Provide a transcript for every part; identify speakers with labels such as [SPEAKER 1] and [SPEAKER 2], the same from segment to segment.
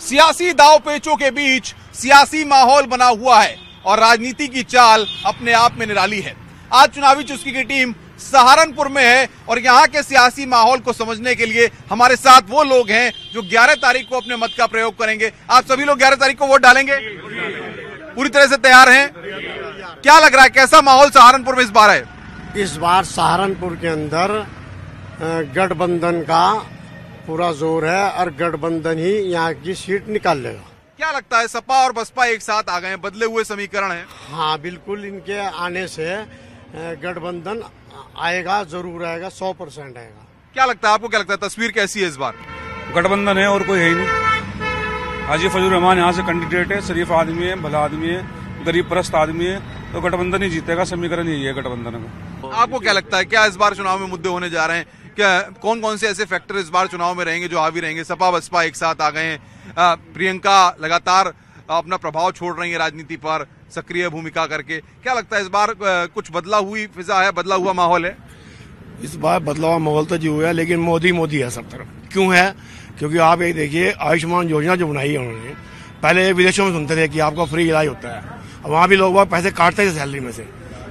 [SPEAKER 1] सियासी दांवपेचों के बीच सियासी माहौल बना हुआ है और राजनीति की चाल अपने आप में निराली है। आज चुनावी चुस्की की टीम सहारनपुर में है और यहाँ के सियासी माहौल को समझने के लिए हमारे साथ वो लोग हैं जो 11 तारीख को अपने मत का प्रयोग करेंगे। आप सभी लोग 11 तारीख को वोट डालेंगे? पूरी तरह से तैयार हैं? क्या लग रहा है, कैसा माहौल सहारनपुर में इस बार है?
[SPEAKER 2] इस बार सहारनपुर के अंदर गठबंधन का पूरा जोर है और गठबंधन ही यहाँ की सीट निकाल लेगा।
[SPEAKER 1] क्या लगता है, सपा और बसपा एक साथ आ गए हैं, बदले हुए समीकरण हैं?
[SPEAKER 2] हाँ बिल्कुल, इनके आने से गठबंधन आएगा, जरूर आएगा, 100% आएगा।
[SPEAKER 1] क्या लगता है आपको, क्या लगता है तस्वीर कैसी है इस बार?
[SPEAKER 3] गठबंधन है और कोई है ही नहीं। हाजी फजल रहमान यहाँ से कैंडिडेट है, शरीफ आदमी है, भला आदमी है, गरीब परस्त आदमी है, तो गठबंधन ही जीतेगा। समीकरण यही है गठबंधन का।
[SPEAKER 1] आपको क्या लगता है, क्या इस बार चुनाव में मुद्दे होने जा रहे हैं? क्या कौन कौन से ऐसे फैक्टर इस बार चुनाव में रहेंगे जो हावी रहेंगे? सपा बसपा एक साथ आ गए हैं, प्रियंका लगातार अपना प्रभाव छोड़ रही है राजनीति पर सक्रिय भूमिका करके। क्या लगता है इस बार कुछ बदला हुई फिजा है, बदला हुआ माहौल है?
[SPEAKER 4] इस बार बदला हुआ माहौल तो जी हुआ है, लेकिन मोदी मोदी है सब तरफ। क्यों है? क्योंकि आप ये देखिए, आयुष्मान योजना जो बनाई है उन्होंने, पहले विदेशों में सुनते थे कि आपका फ्री इलाज होता है, वहाँ भी लोग पैसे काटते थे सैलरी में से।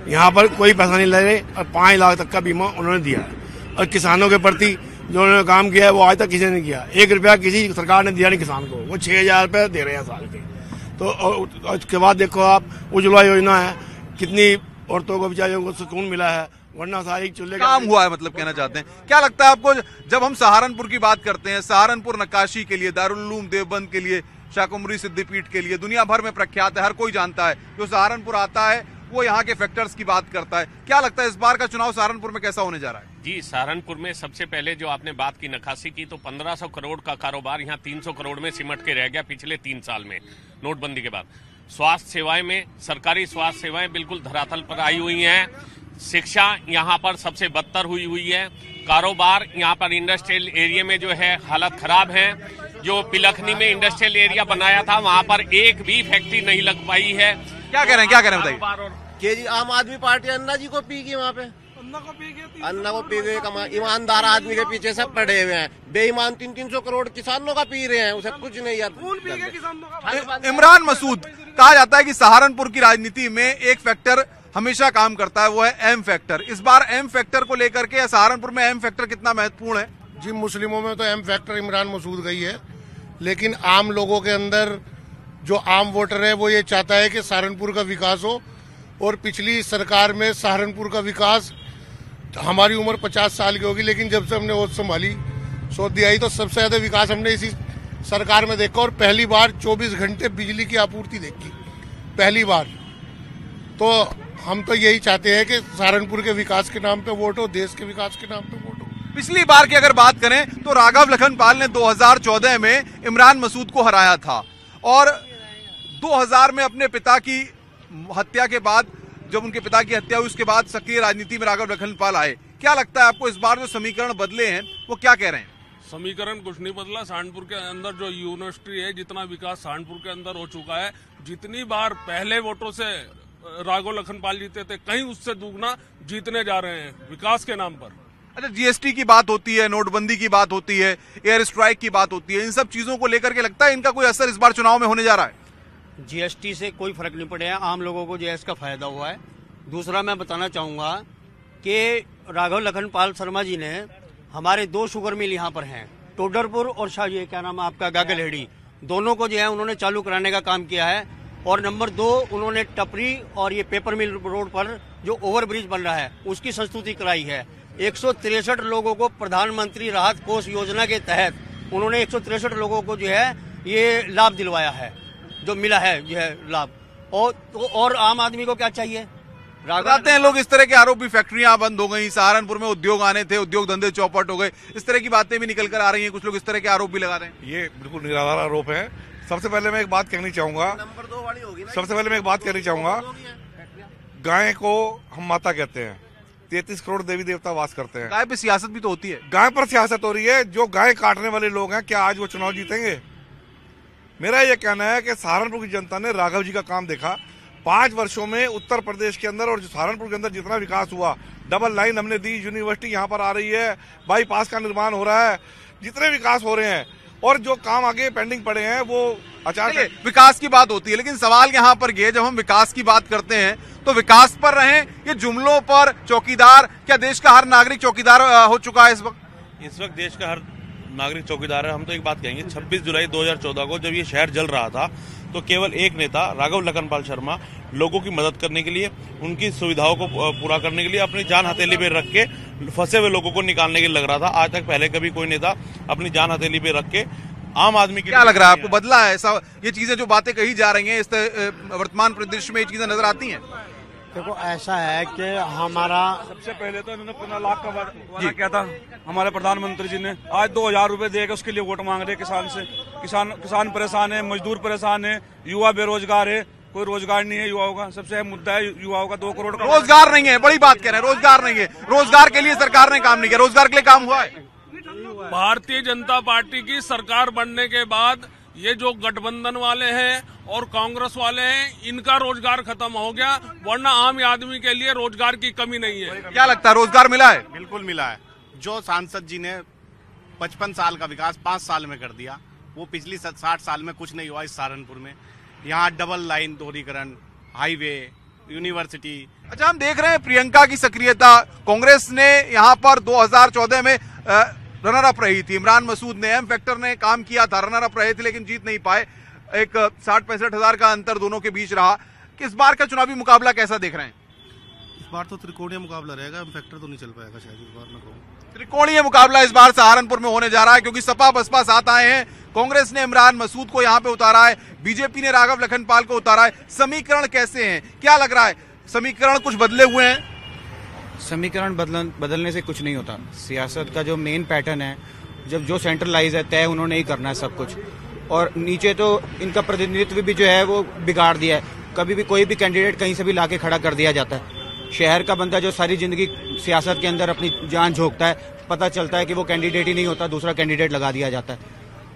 [SPEAKER 4] यहाँ पर कोई पैसा नहीं ले रहे और 5 लाख तक का बीमा उन्होंने दिया है। और किसानों के प्रति जो उन्होंने काम किया है वो आज तक किसी ने नहीं किया। 1 रुपया किसी सरकार ने दिया नहीं किसान को, वो 6,000 रुपये दे रहे हैं साल के। तो उसके बाद देखो आप, उज्ज्वला योजना है, कितनी औरतों को बेचारियों को सुकून मिला है, वरना सारी चूल्हे
[SPEAKER 1] काम हुआ है, मतलब कहना चाहते हैं। क्या लगता है आपको, जब हम सहारनपुर की बात करते हैं, सहारनपुर नक्काशी के लिए, दारुल उलूम देवबंद के लिए, शाकुम्भरी सिद्धिपीठ के लिए दुनिया भर में प्रख्यात है, हर कोई जानता है। जो सहारनपुर आता है वो यहाँ के फैक्टर्स की बात करता है। क्या लगता है इस बार का चुनाव सहारनपुर में कैसा होने जा रहा है?
[SPEAKER 5] जी, सहारनपुर में सबसे पहले जो आपने बात की नक्काशी की, तो 1500 करोड़ का कारोबार यहाँ 300 करोड़ में सिमट के रह गया पिछले 3 साल में, नोटबंदी के बाद। स्वास्थ्य सेवाएं में, सरकारी स्वास्थ्य सेवाएं बिल्कुल धरातल पर आई हुई हैं। शिक्षा यहाँ पर सबसे बदतर हुई है। कारोबार यहाँ पर इंडस्ट्रियल एरिया में जो है हालत खराब है। जो पिलखनी में इंडस्ट्रियल एरिया बनाया था वहाँ पर एक भी फैक्ट्री नहीं लग पाई है।
[SPEAKER 1] क्या कह रहे हैं, क्या कह रहे हैं बताइए?
[SPEAKER 2] के जी आम आदमी पार्टी अन्ना जी को पी गई, वहाँ पे अन्ना को पी गए। ईमानदार आदमी के पीछे सब पड़े हुए हैं, बेईमान 300 करोड़ किसानों का पी रहे हैं, उसे कुछ नहीं यार।
[SPEAKER 1] इमरान मसूद, कहा जाता है कि सहारनपुर की राजनीति में एक फैक्टर हमेशा काम करता है, वो है एम फैक्टर। इस बार एम फैक्टर को लेकर के सहारनपुर में एम फैक्टर कितना महत्वपूर्ण है?
[SPEAKER 6] जी, मुस्लिमों में तो एम फैक्टर इमरान मसूद गई है, लेकिन आम लोगों के अंदर जो आम वोटर है वो ये चाहता है कि सहारनपुर का विकास हो। और पिछली सरकार में सहारनपुर का विकास, हमारी उम्र 50 साल की होगी, लेकिन जब से हमने वो संभाली सौदी आई तो सबसे ज्यादा विकास हमने इसी सरकार में देखा। और पहली बार 24 घंटे बिजली की आपूर्ति देखी, पहली बार। तो हम तो यही चाहते हैं कि सहारनपुर के विकास के नाम पे वोट हो, देश के विकास के नाम पे वोट हो।
[SPEAKER 1] पिछली बार की अगर बात करें तो राघव लखनपाल ने 2014 में इमरान मसूद को हराया था और 2000 में अपने पिता की हत्या के बाद, जब उनके पिता की हत्या हुई उसके बाद सक्रिय राजनीति में राघव लखनपाल आए। क्या लगता है आपको इस बार जो समीकरण बदले हैं वो क्या कह रहे हैं?
[SPEAKER 3] समीकरण कुछ नहीं बदला। सहारनपुर के अंदर जो यूनिवर्सिटी है, जितना विकास सहारनपुर के अंदर हो चुका है, जितनी बार पहले वोटों से राघव लखनपाल जीते थे, कहीं उससे दुगना जीतने जा रहे हैं विकास के नाम पर।
[SPEAKER 1] अच्छा, जीएसटी की बात होती है, नोटबंदी की बात होती है, एयर स्ट्राइक की बात होती है, इन सब चीजों को लेकर के लगता है इनका कोई असर इस बार चुनाव में होने जा रहा है?
[SPEAKER 7] जीएसटी से कोई फर्क नहीं पड़ेगा, आम लोगों को जीएसटी का फायदा हुआ है। दूसरा मैं बताना चाहूंगा कि राघव लखनपाल शर्मा जी ने हमारे 2 शुगर मिल यहाँ पर हैं, टोडरपुर और ये क्या नाम है आपका, गागलहेड़ी, दोनों को जो है उन्होंने चालू कराने का काम किया है। और नंबर 2, उन्होंने टपरी और ये पेपर मिल रोड पर जो ओवरब्रिज बन रहा है उसकी संस्तुति कराई है। 163 लोगों को प्रधानमंत्री राहत कोष योजना के तहत उन्होंने 163 लोगों को जो है ये लाभ दिलवाया है, जो मिला है यह लाभ। और आम आदमी को क्या चाहिए?
[SPEAKER 1] बताते हैं लोग, इस तरह के आरोप भी, फैक्ट्रियां बंद हो गई, सहारनपुर में उद्योग आने थे, उद्योग धंधे चौपट हो गए, इस तरह की बातें भी निकल कर आ रही हैं। कुछ लोग इस तरह के आरोप भी लगा रहे हैं।
[SPEAKER 4] ये बिल्कुल निराधार आरोप है। सबसे पहले मैं एक बात कहनी चाहूंगा, गाय को हम माता कहते हैं, 33 करोड़ देवी देवता वास करते हैं।
[SPEAKER 1] गाय पे सियासत भी तो होती है।
[SPEAKER 4] गाय पर सियासत हो रही है। जो गाय काटने वाले लोग हैं, क्या आज वो चुनाव जीतेंगे? मेरा ये कहना है कि सहारनपुर की जनता ने राघव जी का काम देखा। 5 वर्षों में उत्तर प्रदेश के अंदर और सहारनपुर के अंदर जितना विकास हुआ, डबल लाइन हमने दी, यूनिवर्सिटी यहाँ पर आ रही है, बाईपास का निर्माण हो रहा है, जितने विकास हो रहे हैं और जो काम आगे पेंडिंग पड़े हैं वो अचानक
[SPEAKER 1] विकास की बात होती है, लेकिन सवाल यहाँ पर ये, जब हम विकास की बात करते हैं तो विकास पर रहें ये जुमलों पर चौकीदार, क्या देश का हर नागरिक चौकीदार हो चुका है इस वक्त?
[SPEAKER 8] इस वक्त देश का हर नागरिक चौकीदार है। हम तो एक बात कहेंगे, 26 जुलाई 2014 को जब ये शहर जल रहा था तो केवल एक नेता राघव लखनपाल शर्मा लोगों की मदद करने के लिए, उनकी सुविधाओं को पूरा करने के लिए अपनी जान हथेली पे रख के फंसे हुए लोगों को निकालने के लिए लग रहा था। आज तक पहले कभी कोई नेता अपनी जान हथेली पे रख के आम आदमी के
[SPEAKER 1] क्या लग रहा है आपको, बदला है ऐसा? ये चीजें जो बातें कही जा रही हैं इस वर्तमान परिदृश्य में ये चीजें नजर आती हैं?
[SPEAKER 7] देखो ऐसा है कि हमारा
[SPEAKER 9] सबसे पहले तो इन्होंने 15 लाख का वादा किया था हमारे प्रधानमंत्री जी ने। आज 2000 रुपए देकर उसके लिए वोट मांग रहे किसान से। किसान परेशान है, मजदूर परेशान है, युवा बेरोजगार है, कोई रोजगार नहीं है युवाओं का। सबसे अहम मुद्दा है युवाओं का। 2 करोड़ का
[SPEAKER 1] रोजगार नहीं है, बड़ी बात कह रहे हैं, रोजगार नहीं है। रोजगार के लिए सरकार ने काम नहीं किया, रोजगार के लिए काम हुआ है?
[SPEAKER 3] भारतीय जनता पार्टी की सरकार बनने के बाद ये जो गठबंधन वाले हैं और कांग्रेस वाले हैं, इनका रोजगार खत्म हो गया, वरना आम आदमी के लिए रोजगार की कमी नहीं है।
[SPEAKER 1] क्या लगता है, रोजगार मिला है?
[SPEAKER 10] बिल्कुल मिला है। जो सांसद जी ने 55 साल का विकास 5 साल में कर दिया, वो पिछली 60 साल में कुछ नहीं हुआ इस सहारनपुर में। यहाँ डबल लाइन दोहरीकरण, हाईवे, यूनिवर्सिटी।
[SPEAKER 1] अच्छा, हम देख रहे हैं प्रियंका की सक्रियता। कांग्रेस ने यहाँ पर 2014 में रनर अप रही थी, इमरान मसूद ने, एम फैक्टर ने काम किया था, रनर अप रहे थे लेकिन जीत नहीं पाए। एक 60-65 हजार का अंतर दोनों के बीच रहा। किस बार का चुनावी मुकाबला कैसा देख रहे हैं?
[SPEAKER 10] इस बार तो त्रिकोणीय मुकाबला रहेगा, एम फैक्टर तो नहीं चल पाएगा शायद इस बार। मैं कहूँ
[SPEAKER 1] त्रिकोणीय मुकाबला इस बार सहारनपुर में होने जा रहा है, क्योंकि सपा बसपा साथ आए हैं। कांग्रेस ने इमरान मसूद को यहाँ पे उतारा है, बीजेपी ने राघव लखनपाल को उतारा है। समीकरण कैसे हैं, क्या लग रहा है? समीकरण कुछ बदले हुए हैं?
[SPEAKER 11] समीकरण बदलने से कुछ नहीं होता। सियासत का जो मेन पैटर्न है, जब जो सेंट्रलाइज है, तय उन्होंने ही करना है सब कुछ, और नीचे तो इनका प्रतिनिधित्व भी जो है वो बिगाड़ दिया है। कभी भी कोई भी कैंडिडेट कहीं से भी लाके खड़ा कर दिया जाता है। शहर का बंदा जो सारी जिंदगी सियासत के अंदर अपनी जान झोंकता है, पता चलता है कि वो कैंडिडेट ही नहीं होता, दूसरा कैंडिडेट लगा दिया जाता है।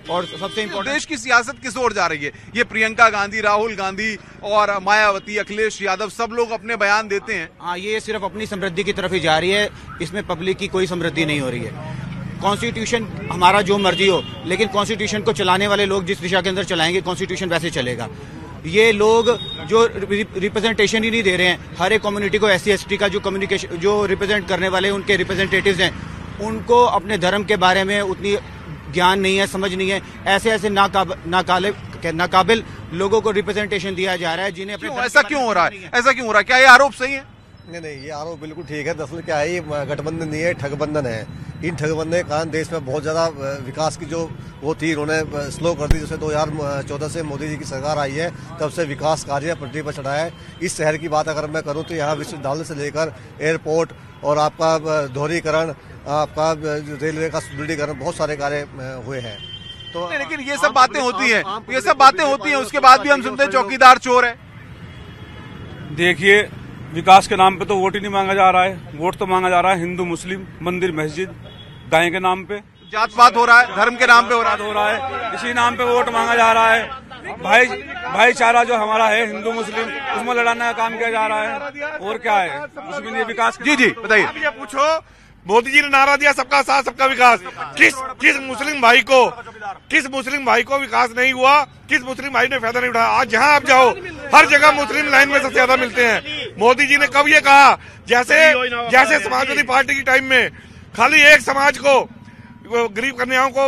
[SPEAKER 11] और सबसे इम्पोर्टेंट,
[SPEAKER 1] देश की सियासत किस ओर जा रही है? ये प्रियंका गांधी, राहुल गांधी और मायावती, अखिलेश यादव, सब लोग अपने बयान देते हैं।
[SPEAKER 11] हाँ, ये सिर्फ अपनी समृद्धि की तरफ ही जा रही है, इसमें पब्लिक की कोई समृद्धि नहीं हो रही है। कॉन्स्टिट्यूशन हमारा जो मर्जी हो, लेकिन कॉन्स्टिट्यूशन को चलाने वाले लोग जिस दिशा के अंदर चलाएंगे, कॉन्स्टिट्यूशन वैसे चलेगा। ये लोग जो रिप्रेजेंटेशन ही नहीं दे रहे हैं, हर एक कम्युनिटी को, SC/ST का जो कम्युनिकेशन, जो रिप्रेजेंट करने वाले उनके रिप्रेजेंटेटिव्स हैं, उनको अपने धर्म के बारे में उतनी ज्ञान नहीं है, समझ नहीं है। ऐसे नाकाबिल लोगों को रिप्रेजेंटेशन दिया जा रहा है, जिन्हें अपने
[SPEAKER 1] ऐसा क्यों हो रहा है? ऐसा क्यों हो रहा है? क्या ये आरोप सही है?
[SPEAKER 2] नहीं, ये आरोप बिल्कुल ठीक है। दरअसल क्या है, ये गठबंधन नहीं है, ठगबंधन है। इन ठगबंधन के कारण देश में बहुत ज्यादा विकास की जो वो थी, उन्होंने स्लो कर दी। जैसे 2014 से मोदी जी की सरकार आई है, तब से विकास कार्य पटरी पर चढ़ा है। इस शहर की बात अगर मैं करूँ तो यहाँ विश्वविद्यालय से लेकर एयरपोर्ट और आपका दोहरीकरण, आपका रेलवे का सुदृढ़ीकरण, बहुत सारे कार्य हुए हैं। तो
[SPEAKER 1] लेकिन ये सब बातें होती हैं, ये सब बातें होती हैं, उसके बाद भी हम सुनते हैं चौकीदार चोर है।
[SPEAKER 9] देखिए, विकास के नाम पे तो वोट ही नहीं मांगा जा रहा है। वोट तो मांगा जा रहा है हिंदू मुस्लिम, मंदिर मस्जिद, गाय के नाम पे,
[SPEAKER 1] जात पात हो रहा है, धर्म के नाम पे हो रहा
[SPEAKER 9] है। इसी नाम पे वोट मांगा जा रहा है। भाईचारा जो हमारा है हिंदू मुस्लिम, उसमें लड़ाने का काम किया जा रहा है। और क्या है उसमें ये विकास?
[SPEAKER 1] जी बताइए।
[SPEAKER 4] ये पूछो, मोदी जी ने नारा दिया सबका साथ सबका विकास, किस मुस्लिम भाई को विकास नहीं हुआ? किस मुस्लिम भाई ने फायदा नहीं उठाया? आज जहां आप जाओ, हर जगह मुस्लिम लाइन में सबसे ज्यादा मिलते हैं। मोदी जी ने कब ये कहा? जैसे समाजवादी पार्टी की टाइम में खाली एक समाज को, गरीब कन्याओं को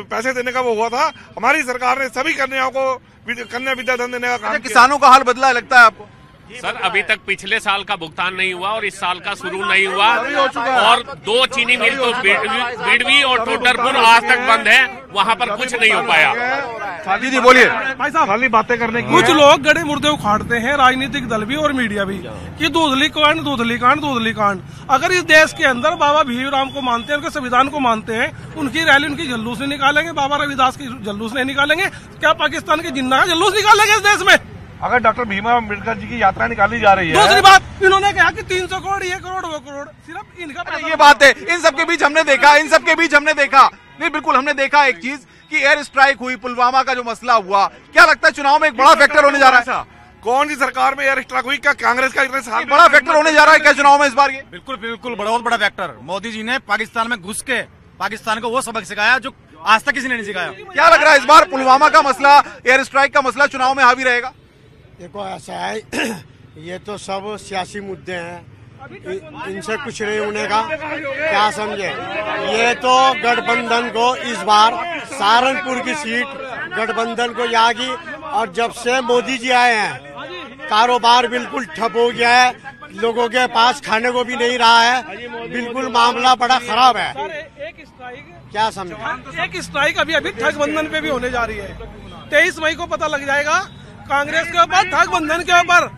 [SPEAKER 4] पैसे देने का वो हुआ था, हमारी सरकार ने सभी कन्याओं को कन्या विद्याधन देने का काम।
[SPEAKER 1] किसानों का हाल बदला है लगता है आपको?
[SPEAKER 5] सर, अभी तक पिछले साल का भुगतान नहीं हुआ और इस साल का शुरू नहीं हुआ, और 2 चीनी मिल तो बिडवी और टोडरपुर आज तक बंद है, वहाँ पर कुछ नहीं हो पाया।
[SPEAKER 1] जी बोलिए।
[SPEAKER 9] भाई साहब, खाली बातें करने की कुछ लोग गड़े मुर्दे उखाड़ते हैं, राजनीतिक दल भी और मीडिया भी, कि धुंधली कांड। अगर इस देश के अंदर बाबा भीमराव को मानते हैं, उनके संविधान को मानते हैं, उनकी रैली, उनकी जुलूस नहीं निकालेंगे? बाबा रविदास की जुलूस नहीं निकालेंगे? क्या पाकिस्तान के जिन्ना का जुलूस निकालेंगे इस देश में?
[SPEAKER 4] अगर डॉक्टर भीमराव अम्बेडकर जी की यात्रा निकाली जा रही है।
[SPEAKER 9] दूसरी बात, इन्होंने कहा कि 300 करोड़, ये करोड़, वो करोड़, सिर्फ इनका
[SPEAKER 1] ये बात है। इन सबके बीच हमने देखा, नहीं बिल्कुल हमने देखा एक चीज कि एयर स्ट्राइक हुई, पुलवामा का जो मसला हुआ, क्या लगता है चुनाव में एक बड़ा फैक्टर होने जा रहा है?
[SPEAKER 4] कौन सी सरकार में एयर स्ट्राइक हुई? क्या कांग्रेस का इतने साल
[SPEAKER 1] बड़ा फैक्टर होने जा रहा है क्या चुनाव में इस बार? ये
[SPEAKER 12] बिल्कुल बहुत बड़ा फैक्टर। मोदी जी ने पाकिस्तान में घुस के पाकिस्तान को वो सबक सिखाया जो आज तक किसी ने नहीं सिखाया।
[SPEAKER 1] क्या लग रहा है इस बार पुलवामा का मसला, एयर स्ट्राइक का मसला चुनाव में हावी रहेगा?
[SPEAKER 13] देखो ऐसा है, ये तो सब सियासी मुद्दे हैं, इनसे कुछ नहीं होने का, क्या समझे। ये तो गठबंधन को इस बार सहारनपुर की सीट गठबंधन को जाएगी। और जब से मोदी जी आए हैं कारोबार बिल्कुल ठप हो गया है, लोगों के पास खाने को भी नहीं रहा है, बिल्कुल मामला बड़ा खराब है।
[SPEAKER 9] एक स्ट्राइक
[SPEAKER 13] क्या समझे,
[SPEAKER 9] एक स्ट्राइक अभी ठगबंधन पे भी होने जा रही है। 23 मई को पता लग जाएगा कांग्रेस के ऊपर, ठगबंधन के ऊपर,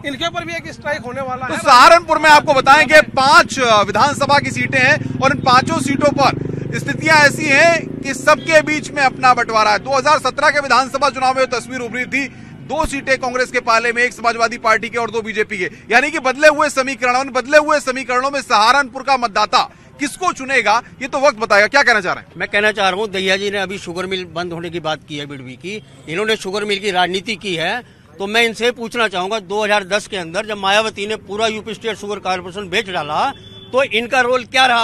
[SPEAKER 9] इनके ऊपर भी एक स्ट्राइक होने वाला है।
[SPEAKER 1] तो सहारनपुर में आपको बताएं कि 5 विधानसभा की सीटें हैं और इन 5 सीटों पर स्थितियां ऐसी हैं कि सबके बीच में अपना बंटवारा है। 2017 के विधानसभा चुनाव में तस्वीर उभरी थी, 2 सीटें कांग्रेस के पाले में, 1 समाजवादी पार्टी के और 2 बीजेपी के। यानी कि बदले हुए समीकरणों में सहारनपुर का मतदाता किसको चुनेगा ये तो वक्त बताएगा। क्या कहना चाह रहे हैं?
[SPEAKER 7] मैं कहना चाह रहा हूँ, दहिया जी ने अभी शुगर मिल बंद होने की बात की है बिडवी की, इन्होंने शुगर मिल की राजनीति की है। तो मैं इनसे पूछना चाहूंगा 2010 के अंदर जब मायावती ने पूरा यूपी स्टेट शुगर कॉर्पोरेशन बेच डाला तो इनका रोल क्या रहा?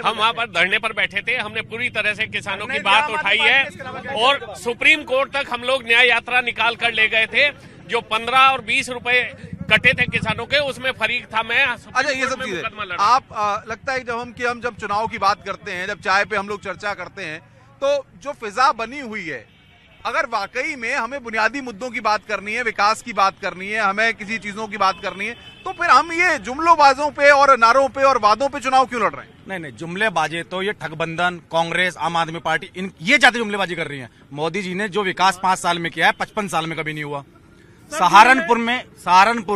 [SPEAKER 5] हम वहाँ पर धरने पर बैठे थे, हमने पूरी तरह से किसानों की बात उठाई है और सुप्रीम कोर्ट तक हम लोग न्याय यात्रा निकाल कर ले गए थे। जो 15 और 20 रुपए कटे थे किसानों के, उसमें फरीक था मैं।
[SPEAKER 1] अच्छा, ये सब चीजें आप लगता है जब हम जब चुनाव की बात करते हैं, जब चाय पे हम लोग चर्चा करते हैं, तो जो फिजा बनी हुई है, अगर वाकई में हमें बुनियादी मुद्दों की बात करनी है, विकास की बात करनी है, हमें किसी चीजों की बात करनी है, तो फिर हम ये जुमलोबाजों पे और नारों पे और वादों पे चुनाव क्यों लड़ रहे हैं?
[SPEAKER 12] नहीं, जुमलेबाजी तो ये ठगबंधन, कांग्रेस, आम आदमी पार्टी, ये जाते जुमलेबाजी कर रही है। मोदी जी ने जो विकास 5 साल में किया है 55 साल में कभी नहीं हुआ। सहारनपुर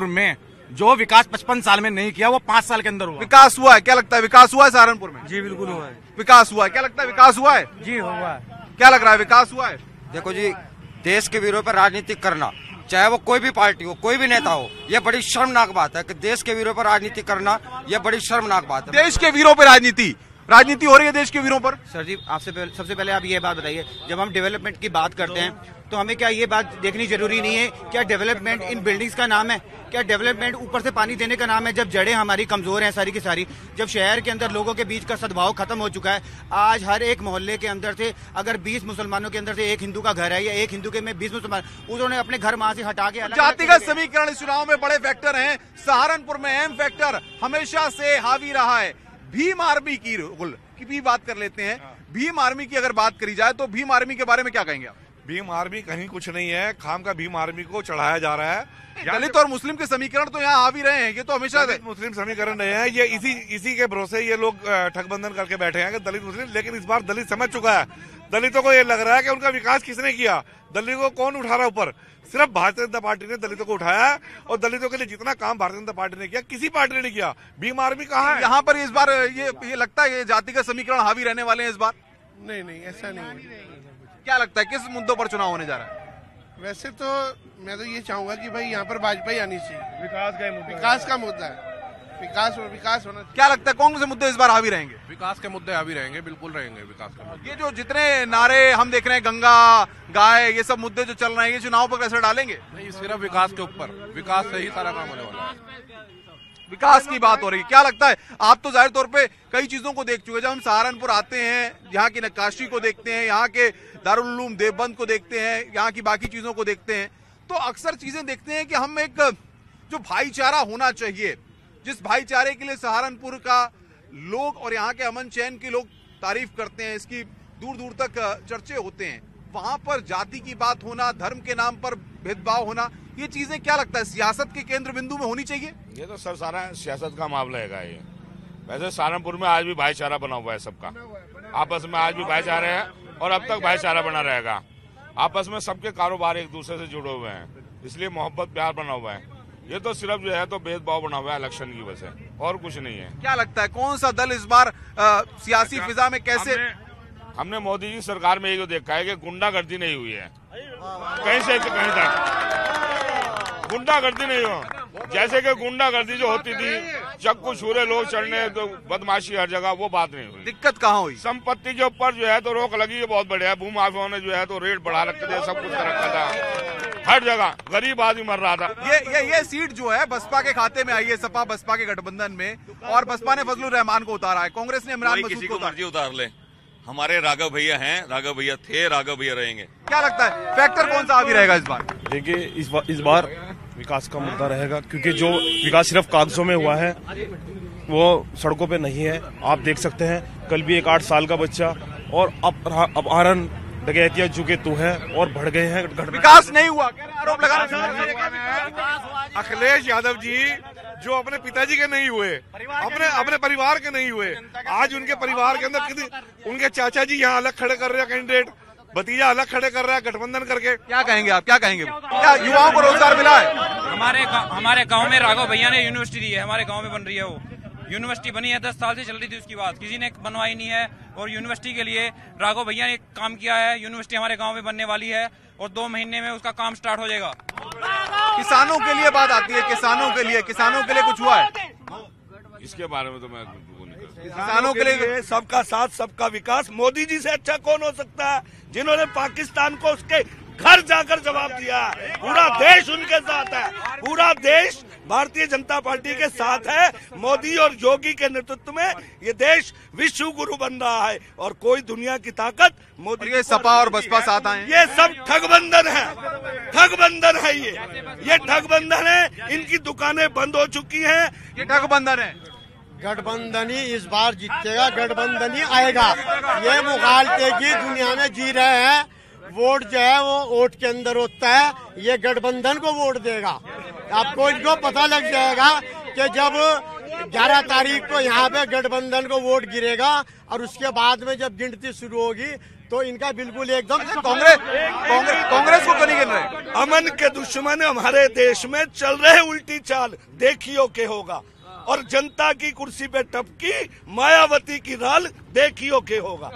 [SPEAKER 12] में जो विकास 55 साल में नहीं किया वो 5 साल के अंदर हुआ।
[SPEAKER 1] विकास हुआ है? क्या लगता है विकास हुआ है सहारनपुर में?
[SPEAKER 12] जी बिल्कुल हुआ है।
[SPEAKER 1] विकास हुआ है? क्या लगता है विकास हुआ है?
[SPEAKER 12] जी हुआ है।
[SPEAKER 1] क्या लग रहा है विकास हुआ है?
[SPEAKER 14] देखो जी, देश के वीरों पर राजनीति करना, चाहे वो कोई भी पार्टी हो, कोई भी नेता हो, ये बड़ी शर्मनाक बात है कि देश के वीरों पर राजनीति करना, ये बड़ी शर्मनाक बात है।
[SPEAKER 1] देश के वीरों पर राजनीति हो रही है, देश के वीरों पर।
[SPEAKER 11] सर जी, आपसे सबसे पहले आप ये बात बताइए, जब हम डेवलपमेंट की बात करते हैं तो हमें क्या ये बात देखनी जरूरी नहीं है क्या डेवलपमेंट इन बिल्डिंग्स का नाम है? क्या डेवलपमेंट ऊपर से पानी देने का नाम है? जब जड़ें हमारी कमजोर हैं सारी की सारी, जब शहर के अंदर लोगों के बीच का सद्भाव खत्म हो चुका है, आज हर एक मोहल्ले के अंदर से अगर 20 मुसलमानों के अंदर से एक हिंदू का घर है या एक हिंदू के में 20 मुसलमान, उन्होंने अपने घर वहां से हटा के
[SPEAKER 1] जातिगत समीकरण इस चुनाव में बड़े फैक्टर हैं। सहारनपुर में अहम फैक्टर हमेशा से हावी रहा है भीम आर्मी की भी बात कर लेते हैं। भीम आर्मी की अगर बात करी जाए तो भीम आर्मी के बारे में क्या कहेंगे आप?
[SPEAKER 8] भीम आर्मी कहीं कुछ नहीं है, खाम का भीम आर्मी को चढ़ाया जा रहा है।
[SPEAKER 1] दलित और मुस्लिम के समीकरण तो यहाँ हावी रहे हैं, ये तो हमेशा
[SPEAKER 8] मुस्लिम समीकरण रहे हैं। ये इसी के भरोसे ये लोग ठगबंधन करके बैठे हैं कि दलित मुस्लिम, लेकिन इस बार दलित समझ चुका है। दलितों को ये लग रहा है कि उनका विकास किसने किया, दलितों को कौन उठा रहा ऊपर। सिर्फ भारतीय जनता पार्टी ने दलितों को उठाया है और दलितों के लिए जितना काम भारतीय जनता पार्टी ने किया किसी पार्टी ने नहीं किया। भीम आर्मी कहाँ है?
[SPEAKER 1] यहाँ पर इस बार ये लगता है जातिगत समीकरण हावी रहने वाले हैं इस बार?
[SPEAKER 6] नहीं, ऐसा नहीं।
[SPEAKER 1] क्या लगता है किस मुद्दों पर चुनाव होने जा रहा है?
[SPEAKER 6] वैसे तो मैं तो ये चाहूंगा कि भाई यहाँ पर भाजपा आनी चाहिए। विकास का मुद्दा है, विकास होना चाहिए।
[SPEAKER 1] क्या लगता है कौन से मुद्दे इस बार हावी रहेंगे?
[SPEAKER 15] विकास के मुद्दे हावी रहेंगे, बिल्कुल रहेंगे विकास के मुद्दे।
[SPEAKER 1] ये जो जितने नारे हम देख रहे हैं, गंगा गाय, ये सब मुद्दे जो चल रहे हैं, ये चुनाव पर कैसे डालेंगे?
[SPEAKER 15] नहीं, सिर्फ विकास के ऊपर, विकास से ही सारा काम होने वाला है।
[SPEAKER 1] विकास की बात हो रही है। क्या लगता है, आप तो जाहिर तौर पे कई चीजों को देख चुके, जब हम सहारनपुर आते हैं, यहाँ की नक्काशी को देखते हैं, यहाँ के दारुल उलूम देवबंद को देखते हैं, यहाँ की बाकी चीजों को देखते हैं, तो अक्सर चीजें देखते हैं कि हम एक जो भाईचारा होना चाहिए, जिस भाईचारे के लिए सहारनपुर का लोग और यहाँ के अमन चैन के लोग तारीफ करते हैं, इसकी दूर दूर तक चर्चे होते हैं, वहां पर जाति की बात होना, धर्म के नाम पर भेदभाव होना, ये चीजें क्या लगता है सियासत के केंद्र बिंदु में होनी चाहिए?
[SPEAKER 16] ये तो सर सारा सियासत का मामला है ये। वैसे सहारनपुर में आज भी भाईचारा बना हुआ है, सबका आपस में आज भी भाईचारा है और अब तक भाईचारा बना रहेगा। आपस में सबके कारोबार एक दूसरे से जुड़े हुए हैं, इसलिए मोहब्बत प्यार बना हुआ है। ये तो सिर्फ जो है तो भेदभाव बना हुआ है इलेक्शन की वजह से, और कुछ नहीं है।
[SPEAKER 1] क्या लगता है कौन सा दल इस बार सियासी फिजा में कैसे?
[SPEAKER 16] हमने मोदी जी सरकार में ये जो देखा है कि गुंडागर्दी नहीं हुई है, कहीं से कहीं तक गुंडागर्दी नहीं हो। जैसे कि गुंडागर्दी जो होती थी, चक्कू छुरे लोग चढ़ने, तो बदमाशी हर जगह, वो बात नहीं हुई।
[SPEAKER 1] दिक्कत कहाँ हुई?
[SPEAKER 16] संपत्ति के ऊपर जो है तो रोक लगी है, बहुत बढ़िया। भूमाफियाओं ने जो है तो रेट बढ़ा रखे थे, सब कुछ कर रखा था, हर जगह गरीब आदमी मर रहा था।
[SPEAKER 1] ये सीट जो है बसपा के खाते में आई है, सपा बसपा के गठबंधन में, और बसपा ने फजलुर रहमान को उतारा है, कांग्रेस ने इमरान मसूद को
[SPEAKER 17] उतार ले। हमारे राघव भैया हैं, राघव भैया थे, राघव भैया रहेंगे।
[SPEAKER 1] क्या लगता है फैक्टर कौन सा हावी रहेगा इस बार?
[SPEAKER 18] देखिए इस बार विकास का मुद्दा रहेगा, क्योंकि जो विकास सिर्फ कागजों में हुआ है वो सड़कों पे नहीं है। आप देख सकते हैं कल भी एक 8 साल का बच्चा और अपहरण डकैतियां चुके तो है और बढ़ गए हैं।
[SPEAKER 1] विकास नहीं हुआ, आरोप लगा
[SPEAKER 6] अखिलेश यादव जी जो अपने पिताजी के नहीं हुए, अपने परिवार के नहीं हुए, आज उनके परिवार के अंदर कितनी, उनके चाचा जी यहाँ अलग खड़े कर रहे हैं कैंडिडेट, भतीजा अलग खड़े कर रहा है गठबंधन करके।
[SPEAKER 1] क्या कहेंगे आप, क्या कहेंगे? क्या युवाओं को रोजगार मिला है?
[SPEAKER 19] हमारे गांव में राघव भैया ने यूनिवर्सिटी दी है, हमारे गांव में बन रही है वो यूनिवर्सिटी, बनी है 10 साल से चल रही थी उसकी बात, किसी ने बनवाई नहीं है। और यूनिवर्सिटी के लिए राघव भैया ने काम किया है, यूनिवर्सिटी हमारे गांव में बनने वाली है और 2 महीने में उसका काम स्टार्ट हो जाएगा।
[SPEAKER 1] किसानों के लिए बात आती है, किसानों के लिए कुछ हुआ है?
[SPEAKER 16] इसके बारे में तो मैं
[SPEAKER 1] किसानों के लिए
[SPEAKER 20] सबका साथ सबका विकास, मोदी जी से अच्छा कौन हो सकता है, जिन्होंने पाकिस्तान को उसके घर जाकर जवाब दिया। पूरा देश उनके साथ है, पूरा देश भारतीय जनता पार्टी के साथ है। मोदी और योगी के नेतृत्व में ये देश विश्व गुरु बन रहा है और कोई दुनिया की ताकत मोदी,
[SPEAKER 1] ये सपा और बसपा साथ आए,
[SPEAKER 20] ये सब ठगबंधन है, ठगबंधन है, ये ठगबंधन है। इनकी दुकानें बंद हो चुकी हैं,
[SPEAKER 1] ये ठगबंधन है।
[SPEAKER 13] गठबंधन ही इस बार जीतेगा, गठबंधन ही आएगा। ये मुखालते की दुनिया में जी रहे हैं, वोट जो है वो वोट के अंदर होता है, ये गठबंधन को वोट देगा। आपको इनको पता लग जाएगा कि जब 11 तारीख को यहाँ पे गठबंधन को वोट गिरेगा और उसके बाद में जब गिनती शुरू होगी तो इनका बिल्कुल एकदम
[SPEAKER 6] कांग्रेस को नहीं गिन रहे।
[SPEAKER 20] अमन के दुश्मन हमारे देश में चल रहे उल्टी चाल, देखियो के होगा। और जनता की कुर्सी पे टपकी मायावती की राल, देखियो के होगा।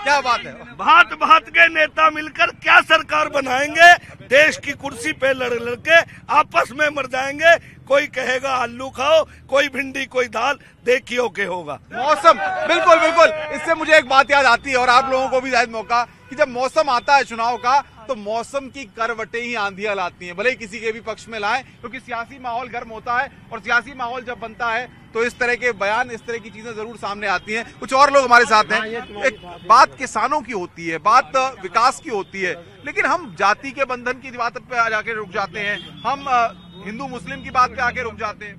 [SPEAKER 1] क्या बात है,
[SPEAKER 20] भात के नेता मिलकर क्या सरकार बनाएंगे, देश की कुर्सी पे लड़ के आपस में मर जाएंगे। कोई कहेगा आलू खाओ, कोई भिंडी, कोई दाल, देखियो के होगा।
[SPEAKER 1] मौसम, बिल्कुल बिल्कुल, इससे मुझे एक बात याद आती है और आप लोगों को भी शायद मौका कि जब मौसम आता है चुनाव का तो मौसम की करवटें ही आंधियां लाती हैं, भले ही किसी के भी पक्ष में लाएं, क्योंकि सियासी माहौल गर्म होता है और सियासी माहौल जब बनता है तो इस तरह के बयान, इस तरह की चीजें जरूर सामने आती हैं। कुछ और लोग हमारे साथ हैं। एक बात किसानों की होती है, बात विकास की होती है, लेकिन हम जाति के बंधन की बात पे जाके रुक जाते हैं, हम हिंदू मुस्लिम की बात पे आके रुक जाते हैं।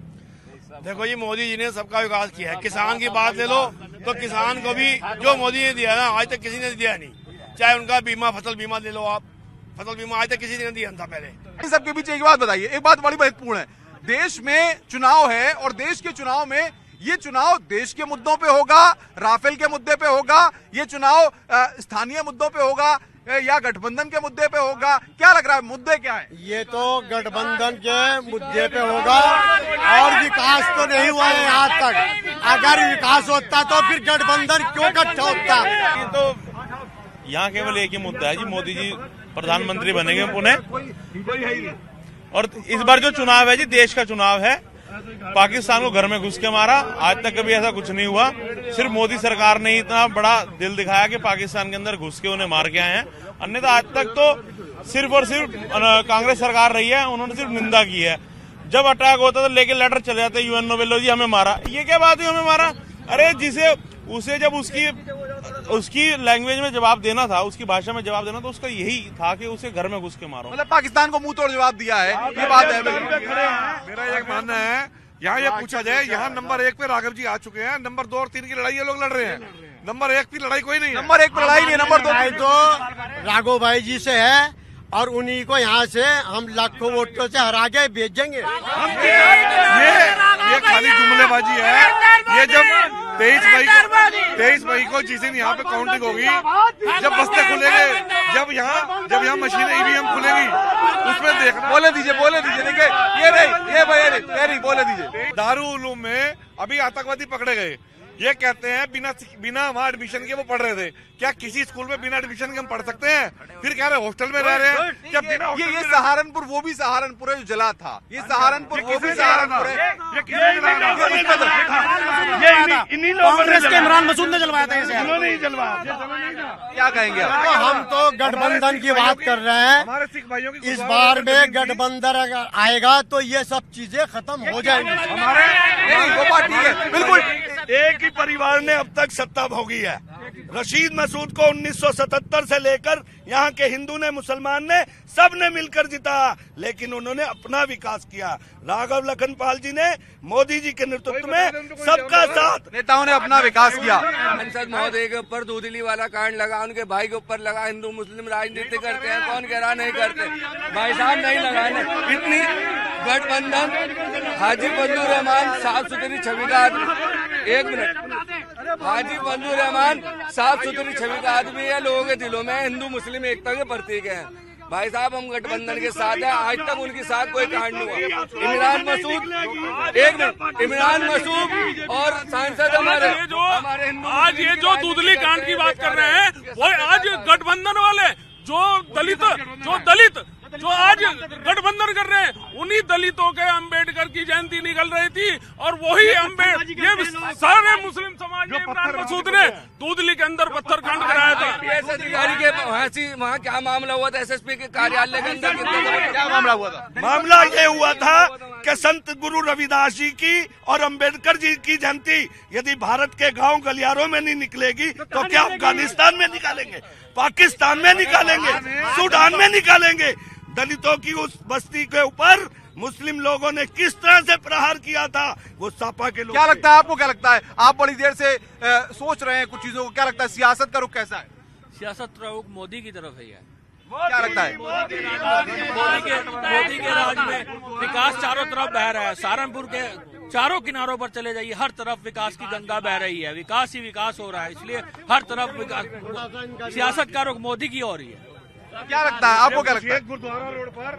[SPEAKER 4] देखो जी, मोदी जी ने सबका विकास किया है। किसान की बात ले लो तो किसान को भी जो मोदी ने दिया ना, आज तक किसी ने दिया नहीं। चाहे उनका बीमा, फसल बीमा ले लो आप, फसल बीमा आज तक किसी ने दिया था पहले।
[SPEAKER 1] इन सबके बीच एक बात बताइए, एक बात बड़ी महत्वपूर्ण है, देश में चुनाव है और देश के चुनाव में ये चुनाव देश के मुद्दों पे होगा, राफेल के मुद्दे पे होगा, ये चुनाव स्थानीय मुद्दों पे होगा या गठबंधन के मुद्दे पे होगा? क्या लग रहा है, मुद्दे क्या है?
[SPEAKER 13] ये तो गठबंधन के मुद्दे पे होगा और विकास तो नहीं हुआ है आज तक। अगर विकास होता तो फिर गठबंधन क्यों इकट्ठा होता?
[SPEAKER 8] तो यहाँ केवल एक ही मुद्दा है जी, मोदी जी प्रधानमंत्री बनेंगे पुनः। और इस बार जो चुनाव है जी, देश का चुनाव है। पाकिस्तान को घर में घुस के मारा, आज तक कभी ऐसा कुछ नहीं हुआ। सिर्फ मोदी सरकार ने इतना बड़ा दिल दिखाया कि पाकिस्तान के अंदर घुस के उन्हें मार के आए हैं, अन्यथा आज तक तो सिर्फ और सिर्फ कांग्रेस सरकार रही है, उन्होंने सिर्फ निंदा की है। जब अटैक होता तो लेके लेटर चले जाते यूएन नोबेल जी हमें मारा। ये क्या बात हुई हमें मारा? अरे जिसे उसे जब उसकी लैंग्वेज में जवाब देना था, उसकी भाषा में जवाब देना, तो उसका यही था कि उसे घर में घुस के मारो।
[SPEAKER 1] मतलब पाकिस्तान को मुंह तोड़ जवाब दिया है, ये बात है।
[SPEAKER 6] मेरा एक मानना है, यहाँ ये पूछा जाए, यहाँ नंबर 1 पे राघव जी आ चुके हैं, नंबर 2 और 3 की लड़ाई ये लोग लड़ रहे हैं, नंबर 1 की लड़ाई कोई नहीं है।
[SPEAKER 1] नंबर 1 पे लड़ाई नहीं है, नंबर 2
[SPEAKER 13] तो राघव भाई जी से है और उन्हीं को यहाँ से हम लाखों वोटों से हरा के भेजेंगे।
[SPEAKER 6] ये खाली जुमलेबाजी है। ये जब 23 मई को जिस दिन यहाँ पे काउंटिंग होगी, जब बस्ते खुलेंगे, जब यहाँ मशीनें ईवीएम खुलेगी, उसमें देखना।
[SPEAKER 1] बोले दीजिए देखिए, ये बोले दीजिए।
[SPEAKER 6] दारुल उलूम में अभी आतंकवादी पकड़े गए, ये कहते हैं बिना वहाँ एडमिशन के वो पढ़ रहे थे। क्या किसी स्कूल में बिना एडमिशन के हम पढ़ सकते हैं? फिर कह रहे हॉस्टल में रह रहे हैं। क्या बिना
[SPEAKER 1] ये सहारनपुर, वो भी सहारनपुर है जो जला था, ये सहारनपुर, वो भी सहारनपुर है।
[SPEAKER 11] कांग्रेस के इमरान मसूद ने जलवाया था,
[SPEAKER 6] इन्होंने ही जलवाया।
[SPEAKER 1] क्या कहेंगे आप?
[SPEAKER 13] हम तो गठबंधन की बात कर रहे हैं।
[SPEAKER 6] हमारे सिख भाइयों की
[SPEAKER 13] इस बार में गठबंधन अगर आएगा तो ये सब चीजें खत्म हो जाएंगी।
[SPEAKER 1] हमारे वो बात ठीक है, बिल्कुल
[SPEAKER 20] एक ही परिवार ने अब तक सत्ता भोगी है। रशीद मसूद को 1977 से लेकर यहाँ के हिंदू ने, मुसलमान ने, सब ने मिलकर जिताया, लेकिन उन्होंने अपना विकास किया। राघव लखनपाल जी ने मोदी जी के नेतृत्व में सबका साथ,
[SPEAKER 1] नेताओं ने अपना विकास किया।
[SPEAKER 21] सांसद महोदय के ऊपर दूधली वाला कांड लगा, उनके भाई के ऊपर लगा। हिंदू मुस्लिम राजनीति करते हैं, कौन कह रहा नहीं करते? भाई साहब नहीं लगाने। इतनी गठबंधन, हाजी फजलुर रहमान साफ सुथरी छवि का आदमी, एक मिनट, हाजी फजलुर रहमान साफ सुथरी छवि का आदमी है, लोगों के दिलों में हिंदू मुस्लिम एकता के प्रतीक है। भाई साहब हम गठबंधन के साथ हैं, आज तक उनके साथ कोई कांड नहीं हुआ। इमरान मसूद, एक मिनट, इमरान मसूद और सांसद हमारे
[SPEAKER 3] आज ये जो दूधली कांड की बात कर रहे हैं, वो आज गठबंधन वाले जो दलित जो आज गठबंधन कर रहे हैं, उन्हीं दलितों के अंबेडकर की जयंती निकल रही थी, और वही ये सारे मुस्लिम समाज ने इमरान मसूद ने दूधली के अंदर पत्थर कांड कराया था।
[SPEAKER 21] आईपीएस अधिकारी के वहाँ क्या मामला हुआ था? एसएसपी के कार्यालय के अंदर
[SPEAKER 20] क्या मामला हुआ था? मामला ये हुआ था कि संत गुरु रविदास जी की और अंबेडकर जी की जयंती यदि भारत के गांव गलियारों में नहीं निकलेगी तो क्या अफगानिस्तान में निकालेंगे, पाकिस्तान में निकालेंगे, सूडान में निकालेंगे? दलितों की उस बस्ती के ऊपर मुस्लिम लोगों ने किस तरह से प्रहार किया था, वो सापा के लोग।
[SPEAKER 1] क्या लगता है आपको, क्या लगता है? आप बड़ी देर से सोच रहे हैं कुछ चीजों को, क्या लगता है सियासत का रुख कैसा है?
[SPEAKER 22] सियासत का रुख मोदी की तरफ ही है।
[SPEAKER 1] क्या लगता है?
[SPEAKER 22] मोदी के राज में विकास चारों तरफ बह रहा है। सहारनपुर के चारों किनारों पर चले जाइए, हर तरफ विकास की गंगा बह रही है, विकास ही विकास हो रहा है, इसलिए हर तरफ विकास। सियासत का रुख मोदी की हो रही है।
[SPEAKER 1] क्या लगता है आपको, क्या लगता है?
[SPEAKER 20] गुरुद्वारा रोड पर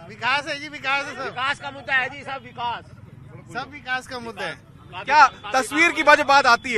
[SPEAKER 23] विकास है जी, विकास है सर,
[SPEAKER 2] विकास का मुद्दा है जी, सब
[SPEAKER 23] विकास का मुद्दा है।
[SPEAKER 1] क्या तस्वीर की जब बात आती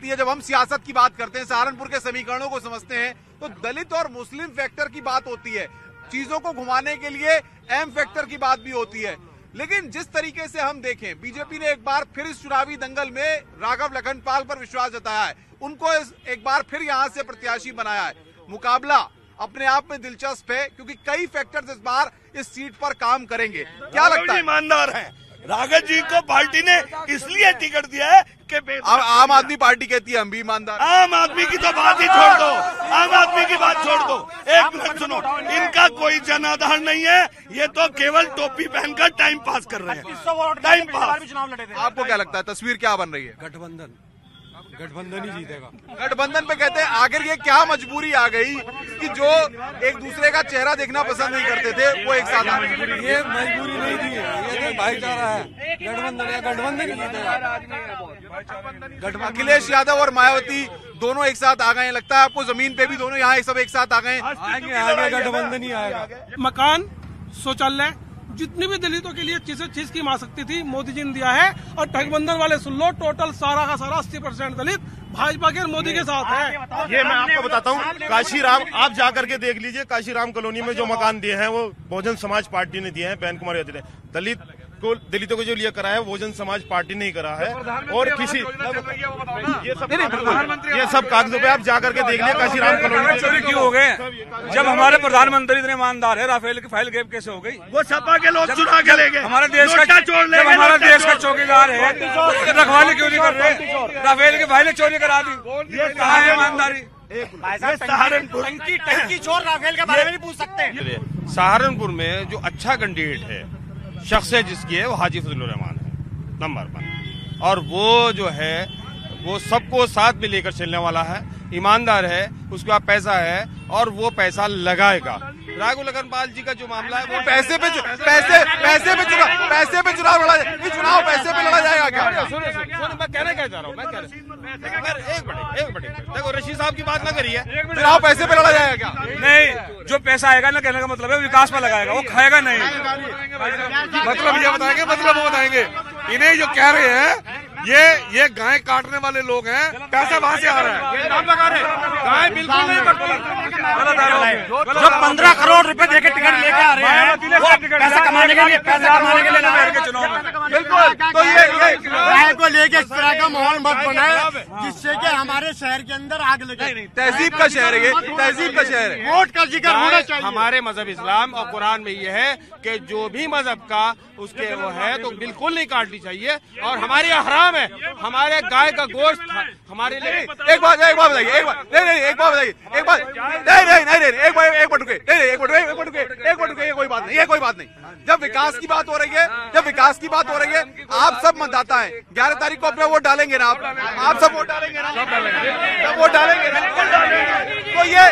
[SPEAKER 1] है, जब हम सियासत की बात करते हैं, सहारनपुर के समीकरणों को समझते हैं, तो दलित और मुस्लिम फैक्टर की बात होती है, चीजों को घुमाने के लिए एम फैक्टर की बात भी होती है। लेकिन जिस तरीके से हम देखें, बीजेपी ने एक बार फिर इस चुनावी दंगल में राघव लखनपाल पर विश्वास जताया है, उनको एक बार फिर यहां से प्रत्याशी बनाया है। मुकाबला अपने आप में दिलचस्प है, क्योंकि कई फैक्टर्स इस बार इस सीट पर काम करेंगे। क्या लगता है?
[SPEAKER 20] ईमानदार है राघव जी को पार्टी ने इसलिए टिकट दिया है कि
[SPEAKER 1] आम आदमी पार्टी कहती है हम भी ईमानदार।
[SPEAKER 20] आम आदमी की तो बात ही छोड़ दो, आम आदमी की बात छोड़ दो। एक मिनट सुनो, इनका कोई जन आधार नहीं है, ये तो केवल टोपी पहनकर टाइम पास कर रहे हैं, टाइम पास।
[SPEAKER 1] आपको क्या लगता है तस्वीर क्या बन रही है?
[SPEAKER 23] गठबंधन ही जीतेगा।
[SPEAKER 1] गठबंधन पे कहते हैं आखिर ये क्या मजबूरी आ गई कि जो एक दूसरे का चेहरा देखना पसंद नहीं करते थे वो एक साथ आ गए?
[SPEAKER 23] ये मजबूरी नहीं थी, ये तो भाईचारा है। गठबंधन ही जीतेगा।
[SPEAKER 1] अखिलेश यादव और मायावती दोनों एक साथ आ गए, लगता है आपको? जमीन पे भी दोनों यहाँ सब एक साथ आ गए।
[SPEAKER 23] आगे गठबंधन ही आएगा।
[SPEAKER 9] मकान, शौचालय, जितनी भी दलितों के लिए चीज की मां शक्ति थी मोदी जी ने दिया है। और ठगबंधन वाले सुन लो, टोटल सारा का सारा 80% दलित भाजपा के मोदी के साथ है।
[SPEAKER 18] ये मैं आपको बताता हूँ, काशीराम आप जा करके देख लीजिए, काशीराम कॉलोनी में जो मकान दिए हैं वो बहुजन समाज पार्टी ने दिए हैं, बैन कुमार यादव ने। दलितों को जो लिया करा है बहुजन समाज पार्टी ने ही करा है, और किसी ये सब कागजों पे आप जाकर के देख लिया। काशीराम कॉलोनी
[SPEAKER 22] चोरी क्यों हो गए? जब हमारे प्रधानमंत्री इतने ईमानदार है, राफेल की फाइल गैप कैसे हो गई?
[SPEAKER 20] वो सपा के लोग चुरा के ले गए।
[SPEAKER 22] हमारे देश का चौकीदार है, रखवाली क्यों नहीं कर रहे? राफेल की फाइलें चोरी करा दी, ये कहाँ है ईमानदारी?
[SPEAKER 7] टंकी चोर राफेल के बारे में नहीं पूछ सकते।
[SPEAKER 8] सहारनपुर में जो अच्छा कैंडिडेट है, शख्स है जिसकी है, वो हाजी फजलुर रहमान है नंबर 1, और वो जो है वो सबको साथ में लेकर चलने वाला है, ईमानदार है, उसके पास पैसा है और वो पैसा लगाएगा। राघव लखनपाल जी का जो मामला है वो
[SPEAKER 1] पैसे पे चुनाव लड़ा जाएगा। चुनाव पैसे पे लड़ा जाएगा क्या?
[SPEAKER 8] मैं कहना क्या चाह रहा हूँ, एक मिनट देखो, रशीद साहब की बात ना करिए।
[SPEAKER 1] चुनाव पैसे पे लड़ा जाएगा क्या?
[SPEAKER 22] नहीं, जो पैसा आएगा ना, कहने का मतलब है विकास पर लगाएगा, वो खाएगा नहीं।
[SPEAKER 1] मतलब ये बताएंगे, मतलब वो बताएंगे। इन्हें जो कह रहे हैं
[SPEAKER 20] ये गाय काटने वाले लोग हैं, पैसा वहां से आ रहा है। नाम लगा रहे गाय बिल्कुल नहीं कटती।
[SPEAKER 5] जो 15 करोड़ रुपए देके टिकट लेके आ रहे हैं वो पैसा कमाने के लिए चुनाव में।
[SPEAKER 1] बिल्कुल, तो ये
[SPEAKER 13] गाय को लेके इस तरह का माहौल मत बनाए जिससे कि हमारे शहर के अंदर आग लगे।
[SPEAKER 1] तहजीब का शहर है ये, तहजीब का शहर है।
[SPEAKER 13] वोट का जिक्र होना चाहिए।
[SPEAKER 10] हमारे मजहब इस्लाम और कुरान में ये है कि जो भी मजहब का उसके वो है तो बिल्कुल नहीं काटनी चाहिए और हमारे यहाँ हराम है। हमारे गाय का गोश्त हमारे लिए
[SPEAKER 1] एक बात बताइए, एक बात बताइए, एक बात नहीं, एक बात बताइए, एक बात नहीं, एक बात रुके, एक बात रुके, ये कोई बात नहीं, ये कोई बात नहीं। जब विकास की बात हो रही है, जब विकास की बात हो रही है, आप सब मतदाता हैं, 11 तारीख को अपना वोट डालेंगे ना, आप सब वोट डालेंगे ना, सब वोट डालेंगे ना। तो ये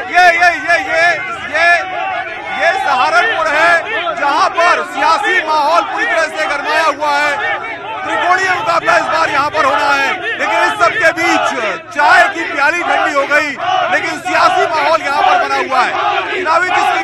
[SPEAKER 1] सहारनपुर है जहां पर सियासी माहौल पूरी तरह से गरमाया हुआ है। त्रिकोणीय मुकाबला इस बार यहाँ पर होना है, लेकिन इस सब के बीच चाय की प्याली ठंडी हो गई, लेकिन सियासी माहौल यहाँ पर बना हुआ है। चुनावी जिसकी